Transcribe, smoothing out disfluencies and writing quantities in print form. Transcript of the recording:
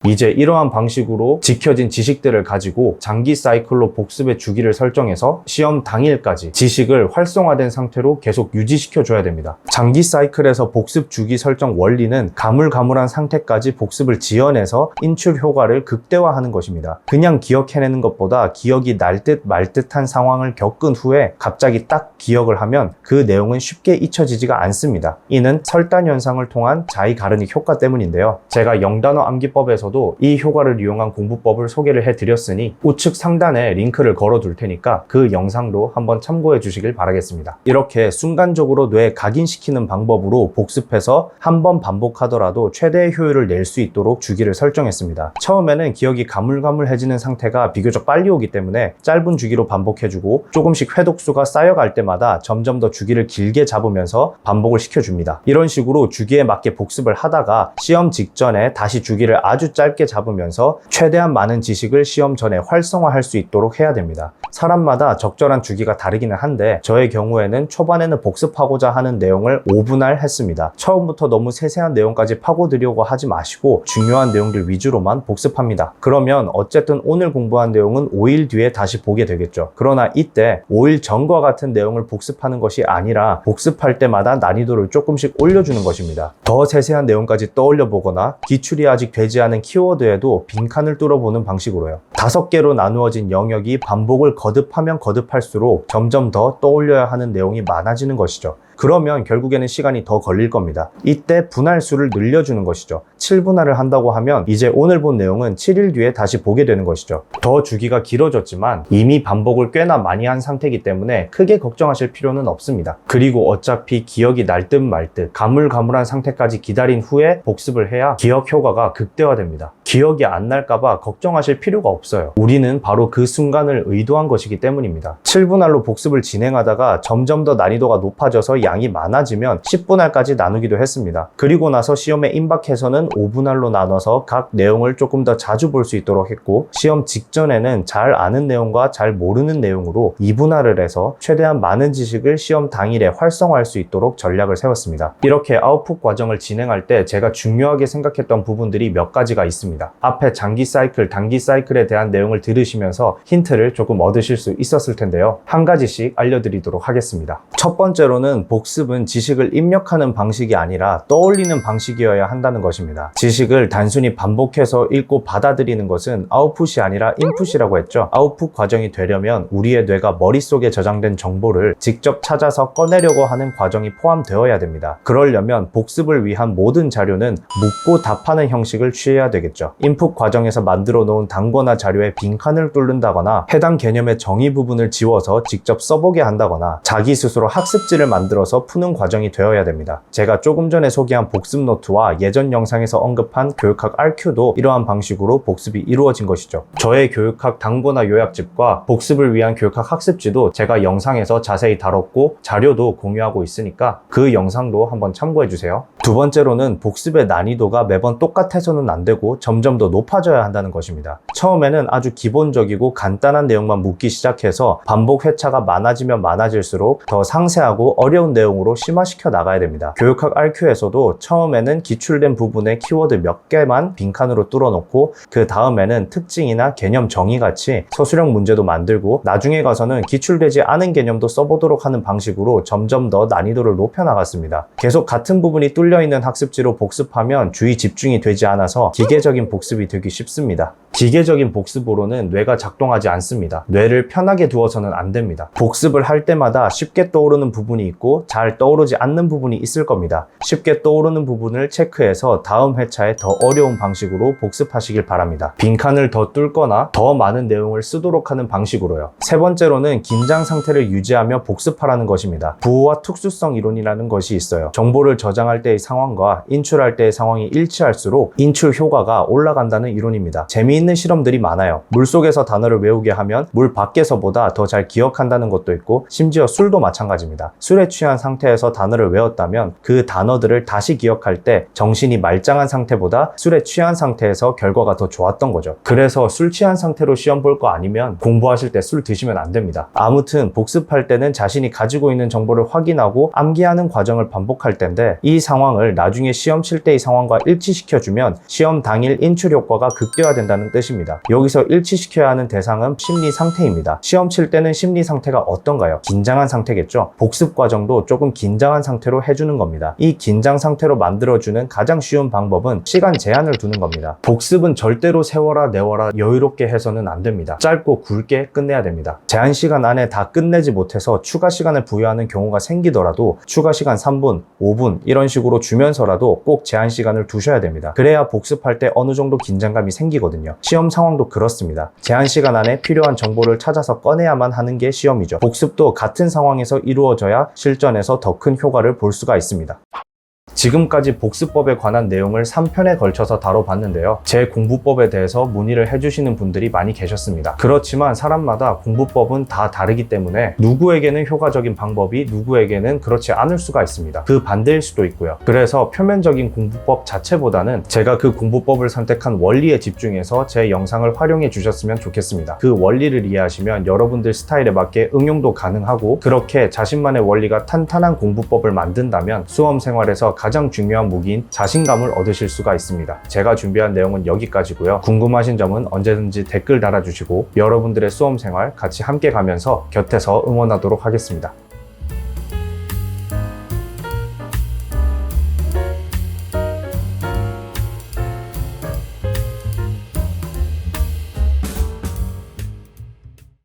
이제 이러한 방식으로 지켜진 지식들을 가지고 장기 사이클로 복습의 주기를 설정해서 시험 당일까지 지식을 활성화된 상태로 계속 유지시켜 줘야 됩니다. 장기 사이클에서 복습 주기 설정 원리는 가물가물한 상태까지 복습을 지연해서 인출 효과를 극대화하는 것입니다. 그냥 기억해내는 것보다 기억이 날 듯 말 듯한 상황을 겪은 후에 갑자기 딱 기억을 하면 그 내용은 쉽게 잊혀지지가 않습니다. 이는 설단 현상을 통한 자이가르닉 효과 때문인데요. 제가 영단어 암기법에서도 이 효과를 이용한 공부법을 소개를 해드렸으니 우측 상단에 링크를 걸어둘 테니까 그 영상도 한번 참고해 주시길 바라겠습니다. 이렇게 순간적으로 뇌에 각인시키는 방법으로 복습해서 한 번 반복하더라도 최대의 효율을 낼 수 있도록 주기를 설정했습니다. 처음에는 기억이 가물가물해지는 상태가 비교적 빨리 오기 때문에 짧은 주기로 반복해주고 조금씩 회독수가 쌓여갈 때마다 점점 더 주기를 길게 잡으면서 반복을 시켜줍니다. 이런 식으로 주기에 맞게 복습을 하다가 시험 직전에 다시 주기를 아주 짧게 잡으면서 최대한 많은 지식을 시험 전에 활성화할 수 있도록 해야 됩니다. 사람마다 적절한 주기가 다르기는 한데 저의 경우에는 초반에는 복습하고자 하는 내용을 5분할 했습니다. 처음부터 너무 세세한 내용까지 파고들려고 하지 마시고 중요한 내용들 위주로만 복습합니다. 그러면 어쨌든 오늘 공부한 내용은 5일 뒤에 다시 보게 되겠죠. 그러나 이때 5일 전과 같은 내용을 복습하는 것이 아니라 복습할 때마다 난이도를 조금씩 올려주는 것입니다. 더 세세한 내용까지 떠올려 보거나 기출이 아직 되지 않은 키워드에도 빈칸을 뚫어보는 방식으로요. 5개로 나누어진 영역이 반복을 거듭하면 거듭할수록 점점 더 떠올려야 하는 내용이 많아지는 것이죠. 그러면 결국에는 시간이 더 걸릴 겁니다. 이때 분할수를 늘려주는 것이죠. 7분할을 한다고 하면 이제 오늘 본 내용은 7일 뒤에 다시 보게 되는 것이죠. 더 주기가 길어졌지만 이미 반복을 꽤나 많이 한 상태이기 때문에 크게 걱정하실 필요는 없습니다. 그리고 어차피 기억이 날 듯 말 듯 가물가물한 상태까지 기다린 후에 복습을 해야 기억 효과가 극대화됩니다. 기억이 안 날까봐 걱정하실 필요가 없어요. 우리는 바로 그 순간을 의도한 것이기 때문입니다. 7분할로 복습을 진행하다가 점점 더 난이도가 높아져서 양이 많아지면 10분할까지 나누기도 했습니다. 그리고 나서 시험에 임박해서는 5분할로 나눠서 각 내용을 조금 더 자주 볼 수 있도록 했고 시험 직전에는 잘 아는 내용과 잘 모르는 내용으로 2분할을 해서 최대한 많은 지식을 시험 당일에 활성화할 수 있도록 전략을 세웠습니다. 이렇게 아웃풋 과정을 진행할 때 제가 중요하게 생각했던 부분들이 몇 가지가 있습니다. 앞에 장기 사이클, 단기 사이클에 대한 내용을 들으시면서 힌트를 조금 얻으실 수 있었을 텐데요. 한 가지씩 알려드리도록 하겠습니다. 첫 번째로는 복습은 지식을 입력하는 방식이 아니라 떠올리는 방식이어야 한다는 것입니다. 지식을 단순히 반복해서 읽고 받아들이는 것은 아웃풋이 아니라 인풋이라고 했죠. 아웃풋 과정이 되려면 우리의 뇌가 머릿속에 저장된 정보를 직접 찾아서 꺼내려고 하는 과정이 포함되어야 됩니다. 그러려면 복습을 위한 모든 자료는 묻고 답하는 형식을 취해야 되겠죠. 인풋 과정에서 만들어 놓은 단거나 자료에 빈칸을 뚫는다거나 해당 개념의 정의 부분을 지워서 직접 써보게 한다거나 자기 스스로 학습지를 만들어서 푸는 과정이 되어야 됩니다. 제가 조금 전에 소개한 복습 노트와 예전 영상에서 언급한 교육학 RQ도 이러한 방식으로 복습이 이루어진 것이죠. 저의 교육학 단거나 요약집과 복습을 위한 교육학 학습지도 제가 영상에서 자세히 다뤘고 자료도 공유하고 있으니까 그 영상도 한번 참고해 주세요. 두 번째로는 복습의 난이도가 매번 똑같아서는 안 되고 점점 더 높아져야 한다는 것입니다. 처음에는 아주 기본적이고 간단한 내용만 묻기 시작해서 반복 회차가 많아지면 많아질수록 더 상세하고 어려운 내용으로 심화시켜 나가야 됩니다. 교육학 RQ에서도 처음에는 기출된 부분에 키워드 몇 개만 빈칸으로 뚫어놓고 그 다음에는 특징이나 개념 정의같이 서술형 문제도 만들고 나중에 가서는 기출되지 않은 개념도 써보도록 하는 방식으로 점점 더 난이도를 높여 나갔습니다. 계속 같은 부분이 뚫려있는 학습지로 복습하면 주의 집중이 되지 않아서 기계적인 복습이 되기 쉽습니다. 기계적인 복습으로는 뇌가 작동하지 않습니다. 뇌를 편하게 두어서는 안 됩니다. 복습을 할 때마다 쉽게 떠오르는 부분이 있고 잘 떠오르지 않는 부분이 있을 겁니다. 쉽게 떠오르는 부분을 체크해서 다음 회차에 더 어려운 방식으로 복습하시길 바랍니다. 빈칸을 더 뚫거나 더 많은 내용을 쓰도록 하는 방식으로요. 세 번째로는 긴장 상태를 유지하며 복습하라는 것입니다. 부호와 특수성 이론이라는 것이 있어요. 정보를 저장할 때의 상황과 인출할 때의 상황이 일치할수록 인출 효과가 올라간다는 이론입니다. 재미있는 실험들이 많아요. 물속에서 단어를 외우게 하면 물 밖에서보다 더 잘 기억한다는 것도 있고 심지어 술도 마찬가지입니다. 술에 취한 상태에서 단어를 외웠다면 그 단어들을 다시 기억할 때 정신이 말짱한 상태보다 술에 취한 상태에서 결과가 더 좋았던 거죠. 그래서 술 취한 상태로 시험 볼 거 아니면 공부하실 때 술 드시면 안 됩니다. 아무튼 복습할 때는 자신이 가지고 있는 정보를 확인하고 암기하는 과정을 반복할 텐데 이 상황 상황을 나중에 시험 칠 때의 상황과 일치시켜주면 시험 당일 인출 효과가 극대화된다는 뜻입니다. 여기서 일치시켜야 하는 대상은 심리 상태입니다. 시험 칠 때는 심리 상태가 어떤가요? 긴장한 상태겠죠? 복습 과정도 조금 긴장한 상태로 해주는 겁니다. 이 긴장 상태로 만들어주는 가장 쉬운 방법은 시간 제한을 두는 겁니다. 복습은 절대로 세워라 내워라 여유롭게 해서는 안 됩니다. 짧고 굵게 끝내야 됩니다. 제한 시간 안에 다 끝내지 못해서 추가 시간을 부여하는 경우가 생기더라도 추가 시간 3분, 5분 이런 식으로 주면서라도 꼭 제한 시간을 두셔야 됩니다. 그래야 복습할 때 어느 정도 긴장감이 생기거든요. 시험 상황도 그렇습니다. 제한 시간 안에 필요한 정보를 찾아서 꺼내야만 하는 게 시험이죠. 복습도 같은 상황에서 이루어져야 실전에서 더 큰 효과를 볼 수가 있습니다. 지금까지 복습법에 관한 내용을 3편에 걸쳐서 다뤄봤는데요. 제 공부법에 대해서 문의를 해주시는 분들이 많이 계셨습니다. 그렇지만 사람마다 공부법은 다 다르기 때문에 누구에게는 효과적인 방법이 누구에게는 그렇지 않을 수가 있습니다. 그 반대일 수도 있고요. 그래서 표면적인 공부법 자체보다는 제가 그 공부법을 선택한 원리에 집중해서 제 영상을 활용해 주셨으면 좋겠습니다. 그 원리를 이해하시면 여러분들 스타일에 맞게 응용도 가능하고 그렇게 자신만의 원리가 탄탄한 공부법을 만든다면 수험 생활에서 가장 중요한 무기인 자신감을 얻으실 수가 있습니다. 제가 준비한 내용은 여기까지고요. 궁금하신 점은 언제든지 댓글 달아주시고 여러분들의 수험 생활 같이 함께 가면서 곁에서 응원하도록 하겠습니다.